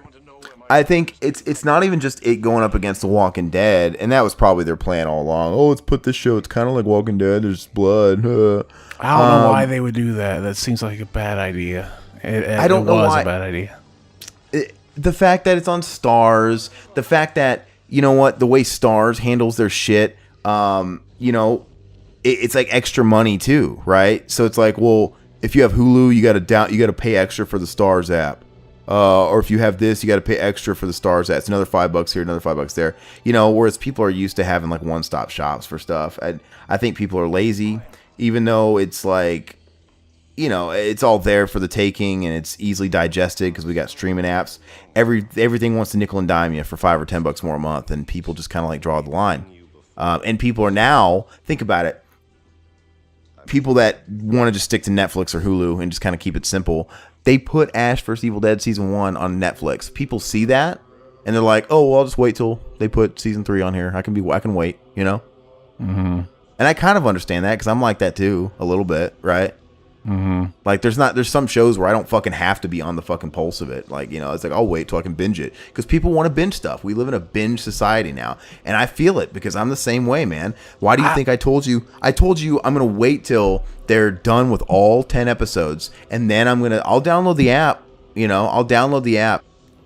I think it's not even just it going up against The Walking Dead, and that was probably their plan all along. Oh, let's put this show. It's kind of like Walking Dead. There's blood.
I don't know why they would do that. That seems like a bad idea.
I don't know why.
It was a bad idea.
The fact that it's on Stars, the fact that, you know what, the way Stars handles their shit, you know, it's like extra money too, right? So it's like, well, if you have Hulu, you got to pay extra for the Stars app. Or if you have this, you got to pay extra for the Stars app. It's another $5 here, another $5 there. You know, whereas people are used to having like one-stop shops for stuff. I think people are lazy, even though it's like, you know, it's all there for the taking and it's easily digested because we got streaming apps. Everything wants to nickel and dime you for $5 or $10 more a month, and people just kind of like draw the line. And people are now, think about it, people that want to just stick to Netflix or Hulu and just kind of keep it simple, they put Ash vs. Evil Dead Season 1 on Netflix. People see that, and they're like, oh, well, I'll just wait till they put Season 3 on here. I can wait, you know?
Mm-hmm.
And I kind of understand that because I'm like that too, a little bit, right?
Mm-hmm.
Like there's some shows where I don't fucking have to be on the fucking pulse of it. Like, you know, it's like I'll wait till I can binge it because people want to binge stuff. We live in a binge society now, and I feel it because I'm the same way, man. Why do you think I told you I'm gonna wait till they're done with all 10 episodes, and then I'll download the app. You know, I'll download the app,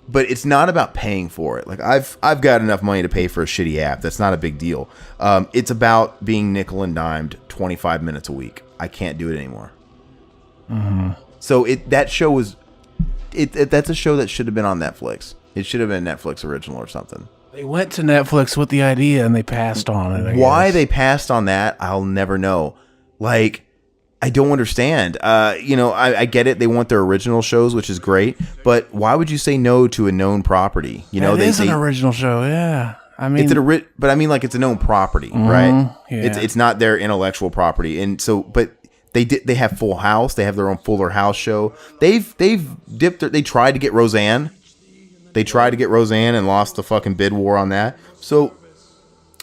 but it's not about paying for it. Like I've got enough money to pay for a shitty app. That's not a big deal. It's about being nickel and dimed 25 minutes a week. I can't do it anymore.
Mm-hmm.
So that show was that's a show that should have been on Netflix. It should have been a Netflix original or something.
They went to Netflix with the idea and they passed on it.
Why they passed on that, I'll never know. Like, I don't understand. You know, I get it. They want their original shows, which is great. But why would you say no to a known property? You know,
it is an original show. Yeah, I mean,
but I mean, like, it's a known property,
mm-hmm,
right?
Yeah.
It's not their intellectual property, and so, but. They have Full House. They have their own Fuller House show. They tried to get Roseanne. They tried to get Roseanne and lost the fucking bid war on that. So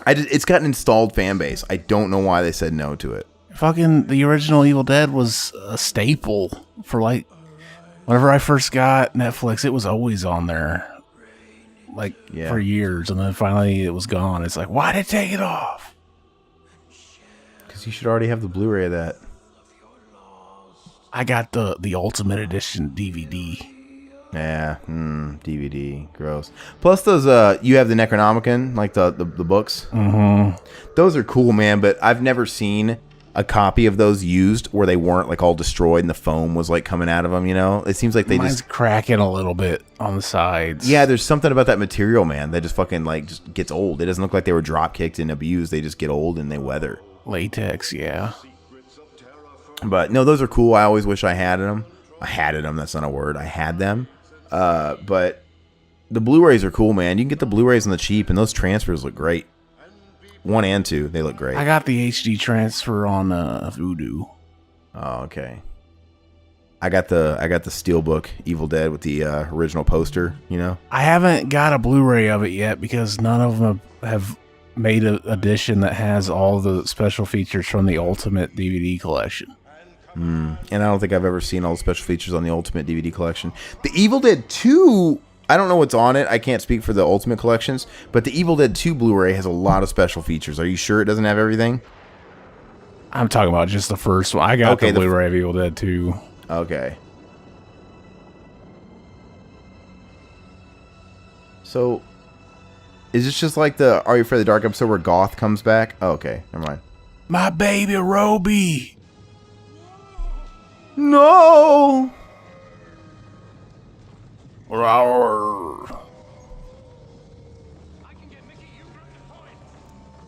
it's got an installed fan base. I don't know why they said no to it.
Fucking the original Evil Dead was a staple for like whenever I first got Netflix. It was always on there, like for years, and then finally it was gone. It's like, why did they take it off?
Because you should already have the Blu-ray of that.
I got the Ultimate Edition DVD.
Yeah, DVD, gross. Plus those, you have the Necronomicon, like the books.
Mm-hmm.
Those are cool, man. But I've never seen a copy of those used where they weren't like all destroyed and the foam was like coming out of them. You know, it seems like
Mine's cracking a little bit on the sides.
Yeah, there's something about that material, man, that just fucking like just gets old. It doesn't look like they were drop kicked and abused. They just get old and they weather.
Latex, yeah.
But no, those are cool. I always wish I had them. That's not a word. I had them. But the Blu-rays are cool, man. You can get the Blu-rays on the cheap, and those transfers look great. 1 and 2, they look great.
I got the HD transfer on Voodoo.
Oh, okay. I got the Steelbook Evil Dead with the original poster. You know,
I haven't got a Blu-ray of it yet because none of them have made an edition that has all the special features from the Ultimate DVD collection.
And I don't think I've ever seen all the special features on the Ultimate DVD collection. The Evil Dead 2, I don't know what's on it. I can't speak for the Ultimate collections, but the Evil Dead 2 Blu-ray has a lot of special features. Are you sure it doesn't have everything?
I'm talking about just the first one. I got the Blu-ray of Evil Dead 2.
Okay. So, is this just like the Are You Afraid of the Dark episode where Goth comes back? Oh, okay, never mind.
My baby Roby.
No.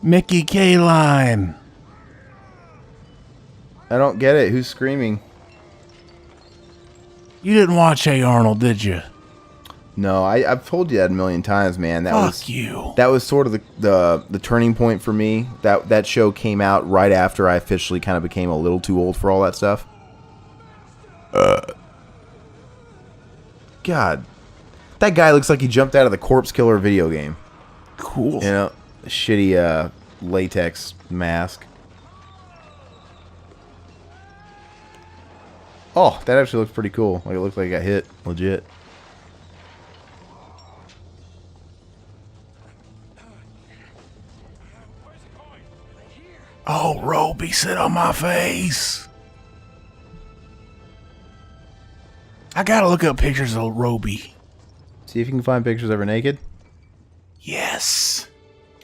Mickey K-Line.
I don't get it. Who's screaming?
You didn't watch Hey Arnold, did you?
No, I've told you that a million times, man.
Fuck you.
That was sort of the turning point for me. That show came out right after I officially kind of became a little too old for all that stuff. God, that guy looks like he jumped out of the Corpse Killer video game.
Cool.
You know, shitty latex mask. Oh, that actually looks pretty cool. Like it looks like it got hit legit.
Oh, Roby, sit on my face. I gotta look up pictures of Roby.
See if you can find pictures of her naked.
Yes.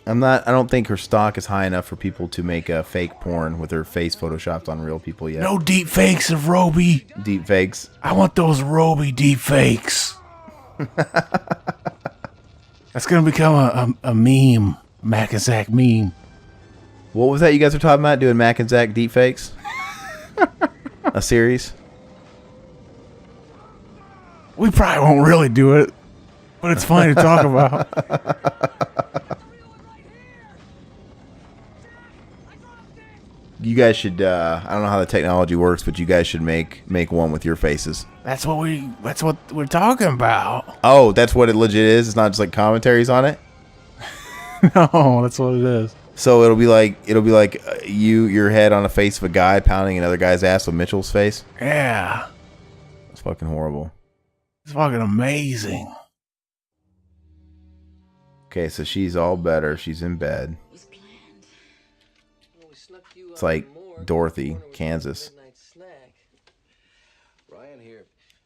I don't think her stock is high enough for people to make a fake porn with her face photoshopped on real people yet.
No deep fakes of Roby.
Deep fakes.
I want those Roby deep fakes. That's gonna become a meme. Mac and Zach meme.
What was that you guys were talking about? Doing Mac and Zach deep fakes? A series?
We probably won't really do it, but it's funny to talk about.
You guys should, I don't know how the technology works, but you guys should make one with your faces.
That's what we're talking about.
Oh, that's what it legit is? It's not just like commentaries on it?
No, that's what it is.
So it'll be like your head on the face of a guy pounding another guy's ass with Mitchell's face?
Yeah.
It's fucking horrible.
It's fucking amazing.
Okay, so she's all better. She's in bed. It's like Dorothy, Kansas.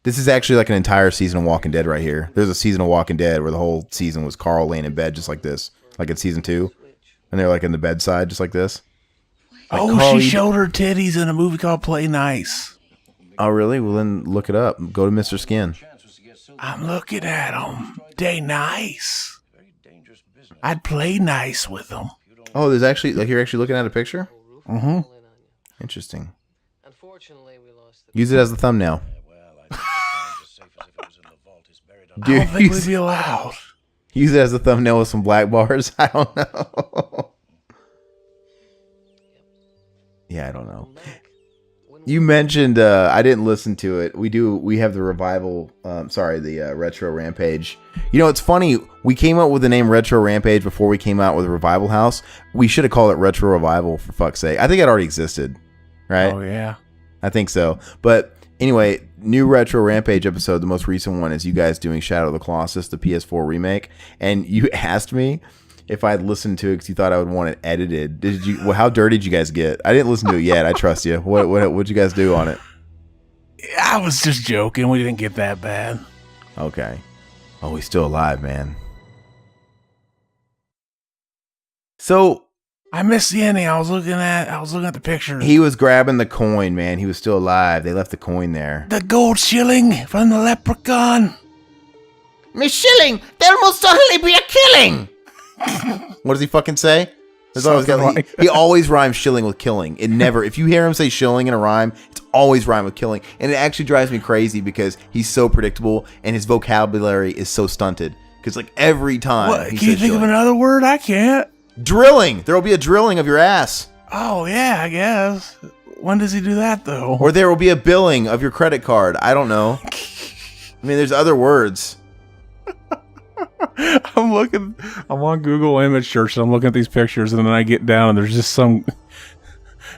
This is actually like an entire season of Walking Dead right here. There's a season of Walking Dead where the whole season was Carl laying in bed just like this. Like in season 2. And they're like in the bedside just like this. Like,
oh,
Carl,
she showed her titties in a movie called Play Nice.
Oh, really? Well, then look it up. Go to Mr. Skin.
I'm looking at them. They nice. I'd play nice with them.
Oh, there's actually, like, you're actually looking at a picture?
Mm-hmm.
Interesting.
Unfortunately, we lost the
Use it as the thumbnail.
I don't think we'd be allowed.
Use it as a thumbnail with some black bars. I don't know. Yeah, I don't know. You mentioned I didn't listen to it. We have the revival. The Retro Rampage. You know, it's funny. We came up with the name Retro Rampage before we came out with Revival House. We should have called it Retro Revival for fuck's sake. I think it already existed, right?
Oh yeah,
I think so. But anyway, new Retro Rampage episode. The most recent one is you guys doing Shadow of the Colossus, the PS4 remake, and you asked me if I'd listened to it because you thought I would want it edited. Did you? Well, how dirty did you guys get? I didn't listen to it yet. I trust you. What'd you guys do on it?
I was just joking. We didn't get that bad.
Okay. Oh, he's still alive, man. So
I missed the ending. I was looking at the picture.
he was grabbing the coin, man. He was still alive. They left the coin there.
The gold shilling from the leprechaun.
Miss Shilling, there will certainly be a killing. What does he fucking say? He always rhymes shilling with killing. It never. If you hear him say shilling in a rhyme, it's always rhyme with killing, and it actually drives me crazy because he's so predictable and his vocabulary is so stunted. Because like every time,
What? Can you think of another word? I can't.
Drilling. There will be a drilling of your ass.
Oh yeah, I guess. When does he do that though?
Or there will be a billing of your credit card. I don't know. I mean, there's other words.
I'm on Google Image Search and I'm looking at these pictures and then I get down and there's just some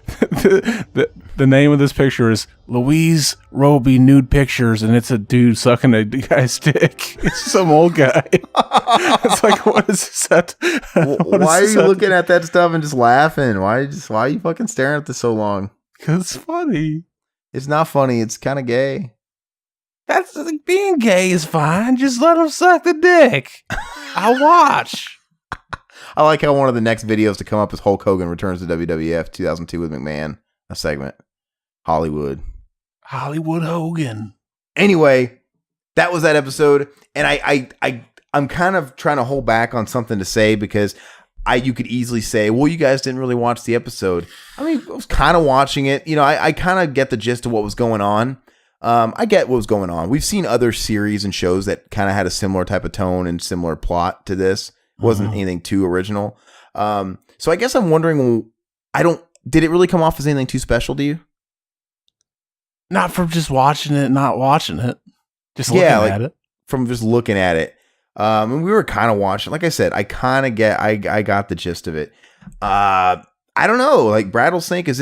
the name of this picture is Louise Roby Nude Pictures and it's a dude sucking a guy's dick. It's some old guy. It's like, what is this?
Why are you looking at that stuff and just laughing? Why are you fucking staring at this so long?
Because it's funny.
It's not funny. It's kind of gay.
That's like, being gay is fine. Just let him suck the dick. I'll watch.
I like how one of the next videos to come up is Hulk Hogan returns to WWF 2002 with McMahon. A segment. Hollywood
Hogan.
Anyway, that was that episode. And I'm kind of trying to hold back on something to say because you could easily say, well, you guys didn't really watch the episode. I mean, I was kind of watching it. You know, I kind of get the gist of what was going on. I get what was going on. We've seen other series and shows that kind of had a similar type of tone and similar plot to this. It wasn't anything too original. So I guess I'm wondering, did it really come off as anything too special to you?
Not from just watching it, not watching it. Just looking at it.
From just looking at it. And we were kind of watching, like I said, I got the gist of it. I don't know, like Rattlesnake, do you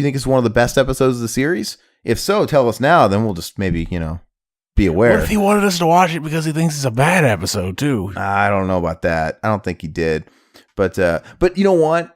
think it's one of the best episodes of the series? If so, tell us now, then we'll just maybe, be aware.
What if he wanted us to watch it because he thinks it's a bad episode too?
I don't know about that. I don't think he did. But you know what?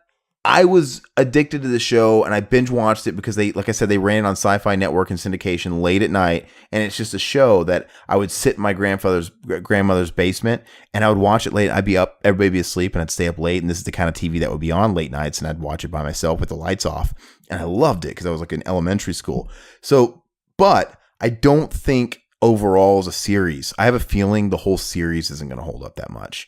I was addicted to the show and I binge watched it because they ran it on Sci-Fi Network and syndication late at night. And it's just a show that I would sit in my grandmother's basement and I would watch it late. I'd be up, everybody would be asleep, and I'd stay up late. And this is the kind of TV that would be on late nights, and I'd watch it by myself with the lights off. And I loved it because I was like in elementary school. So, but I don't think overall as a series, I have a feeling the whole series isn't going to hold up that much.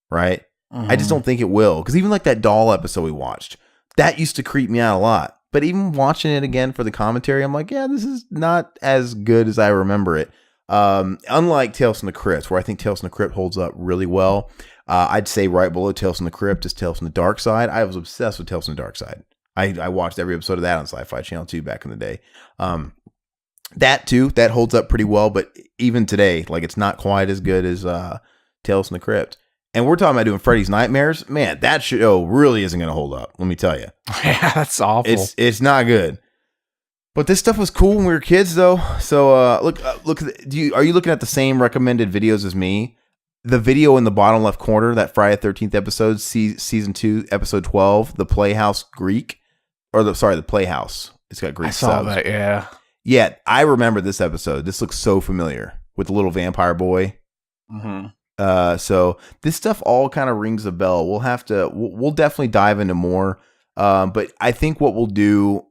Right? I just don't think it will. Because even like that doll episode we watched, that used to creep me out a lot. But even watching it again for the commentary, I'm like, yeah, this is not as good as I remember it. Unlike Tales from the Crypt, where I think Tales from the Crypt holds up really well. I'd say right below Tales from the Crypt is Tales from the Dark Side. I was obsessed with Tales from the Dark Side. I watched every episode of that on Sci-Fi Channel 2 back in the day. That holds up pretty well. But even today, like, it's not quite as good as Tales from the Crypt. And we're talking about doing Freddy's Nightmares. Man, that show really isn't going to hold up. Let me tell you.
Yeah, that's awful.
It's not good. But this stuff was cool when we were kids, though. So look. Are you looking at the same recommended videos as me? The video in the bottom left corner, that Friday the 13th episode, season 2, episode 12, the Playhouse Greek, the Playhouse. It's got Greek subs.
I saw that. Yeah.
Yeah, I remember this episode. This looks so familiar with the little vampire boy.
Mm-hmm.
So this stuff all kind of rings a bell. We'll definitely dive into more. But I think what we'll do,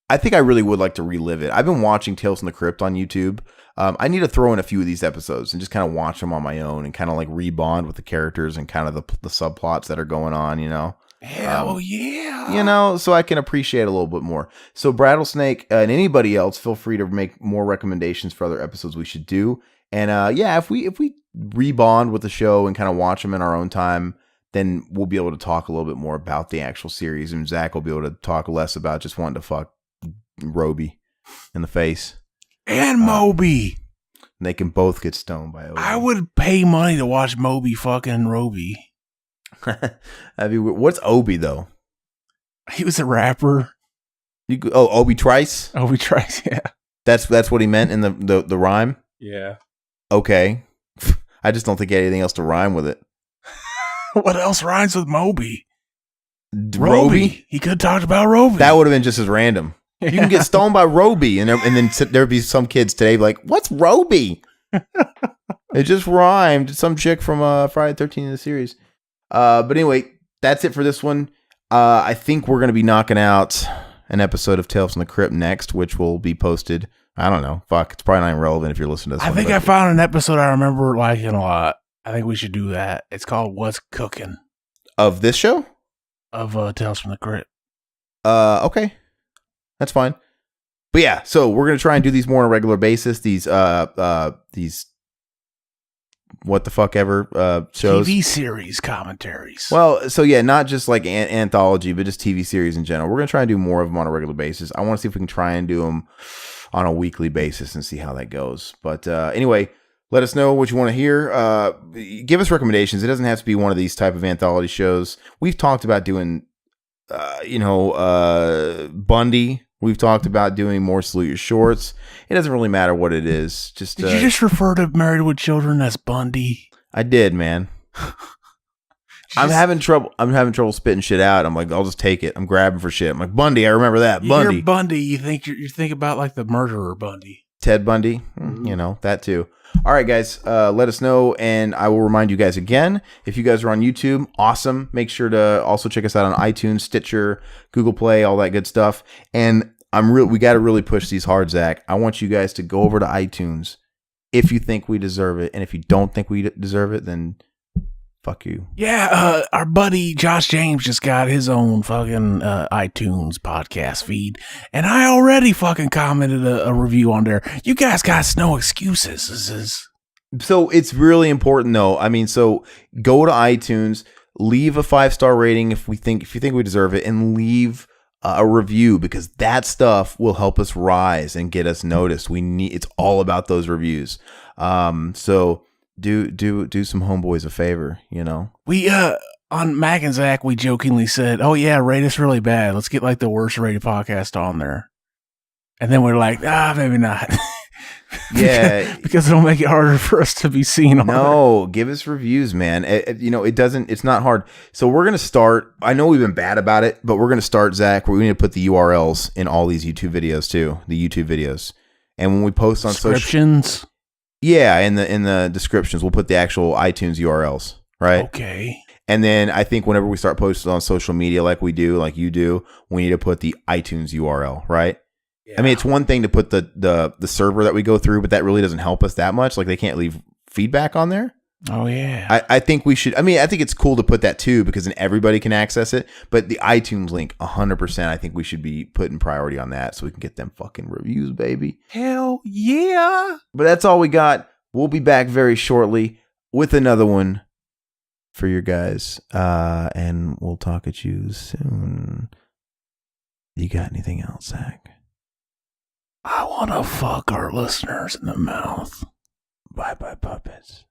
I think I really would like to relive it. I've been watching Tales from the Crypt on YouTube. I need to throw in a few of these episodes and just kind of watch them on my own and kind of like rebond with the characters and kind of the subplots that are going on,
Hell yeah.
So I can appreciate it a little bit more. So Rattlesnake and anybody else, feel free to make more recommendations for other episodes we should do. And if we rebond with the show and kind of watch them in our own time, then we'll be able to talk a little bit more about the actual series. And Zach will be able to talk less about just wanting to fuck Roby in the face.
And Moby.
And they can both get stoned by Obi.
I would pay money to watch Moby fucking Roby.
What's Obi, though?
He was a rapper.
Obi Trice?
Obi Trice, yeah.
That's what he meant in the rhyme?
Yeah.
Okay. I just don't think he had anything else to rhyme with it.
What else rhymes with Moby?
Roby?
He could have talked about Roby.
That would have been just as random. Yeah. You can get stoned by Roby, and then there'd be some kids today like, what's Roby? It just rhymed. Some chick from Friday the 13th in the series. But anyway, that's it for this one. I think we're going to be knocking out an episode of Tales from the Crypt next, which will be posted. I don't know. Fuck. It's probably not even relevant if you're listening to this.
I think I found an episode I remember liking a lot. I think we should do that. It's called What's Cooking?
Of this show?
Of Tales from the Crypt.
Okay. That's fine. But yeah, so we're going to try and do these more on a regular basis. These what the fuck ever shows.
TV series commentaries.
Well, so yeah, not just like anthology, but just TV series in general. We're going to try and do more of them on a regular basis. I want to see if we can try and do them on a weekly basis and see how that goes. But anyway, let us know what you want to hear. Give us recommendations. It doesn't have to be one of these type of anthology shows. We've talked about doing, Bundy. We've talked about doing more Salute Your Shorts. It doesn't really matter what it is. Just
did you just refer to Married with Children as Bundy?
I did, man. I'm having trouble spitting shit out. I'm like, I'll just take it. I'm grabbing for shit. I'm like, Bundy, I remember that. Bundy.
You're Bundy. You think about like the murderer Bundy.
Ted Bundy. That too. All right, guys, let us know. And I will remind you guys again, if you guys are on YouTube, awesome. Make sure to also check us out on iTunes, Stitcher, Google Play, all that good stuff. And we got to really push these hard, Zach. I want you guys to go over to iTunes if you think we deserve it. And if you don't think we deserve it, then Fuck you.
Yeah, our buddy Josh James just got his own fucking iTunes podcast feed, and I already fucking commented a review on there. You guys got no excuses. This is
So it's really important though. I mean, so go to iTunes, leave a 5-star rating if you think we deserve it, and leave a review, because that stuff will help us rise and get us noticed. It's all about those reviews. So do some homeboys a favor, you know.
we on Mac and Zach, we jokingly said, "Oh yeah, rate us really bad. Let's get like the worst rated podcast on there." And then we're like, maybe not.
Yeah,
because it'll make it harder for us to be seen on there.
No, give us reviews, man. It's not hard. So we're going to start. I know we've been bad about it, but we're going to start, Zach, where we need to put the URLs in all these YouTube videos too, the YouTube videos. And when we post on
descriptions,
yeah, in the descriptions, we'll put the actual iTunes URLs, right?
Okay.
And then I think whenever we start posting on social media like we do, like you do, we need to put the iTunes URL, right? Yeah. I mean, it's one thing to put the server that we go through, but that really doesn't help us that much. Like, they can't leave feedback on there.
Oh, yeah.
I think we should. I mean, I think it's cool to put that too, because then everybody can access it. But the iTunes link, 100%, I think we should be putting priority on that so we can get them fucking reviews, baby.
Hell yeah.
But that's all we got. We'll be back very shortly with another one for your guys. And we'll talk at you soon. You got anything else, Zach?
I want to fuck our listeners in the mouth.
Bye-bye, puppets.